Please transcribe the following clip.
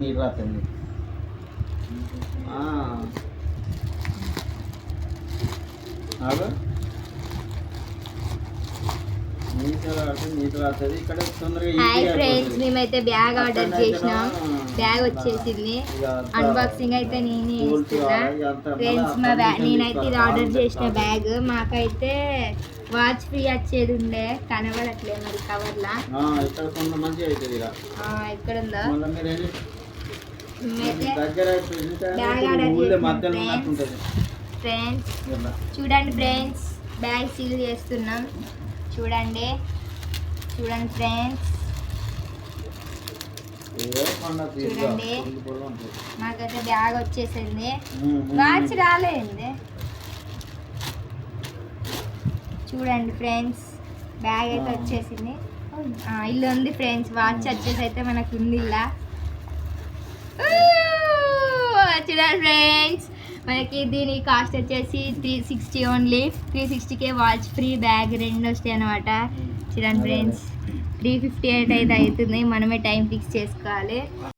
నీళ్ళు రాత్తండి hi friends, మేమైతే bag order చేసినాం. బ్యాగ్ వచ్చేసింది. అన్బాక్సింగ్ అయితే నేనే చేస్తున్నా ఫ్రెండ్స్. నేనైతే ఇది ఆర్డర్ చేసిన బ్యాగ్. మాకైతే వాచ్ ఫ్రీ వచ్చేది ఉండే, కనబడట్లే మరి కవర్లా. ఇక్కడ ఉందా బ్యాగ్ ఆర్డర్ చేసిన ఫ్రెండ్స్. చూడండి ఫ్రెండ్స్, బ్యాగ్ సీల్ చేస్తున్నాం. చూడండి ఫ్రెండ్స్, చూడండి మాకైతే బ్యాగ్ వచ్చేసింది. వాచ్ రాలేండి. చూడండి ఫ్రెండ్స్, బ్యాగ్ అయితే వచ్చేసింది. ఇల్లు ఉంది ఫ్రెండ్స్. వాచ్ వచ్చేసి అయితే మనకు ఉంది ఇలా. చూడండి ఫ్రెండ్స్, మనకి దీని కాస్ట్ వచ్చేసి 360 ఓన్లీ. 360కే వాచ్ ఫ్రీ, బ్యాగ్ రెండు వస్తాయి అనమాట. చూడండి ఫ్రెండ్స్, 358 అయితే అవుతుంది. మనమే టైం ఫిక్స్ చేసుకోవాలి.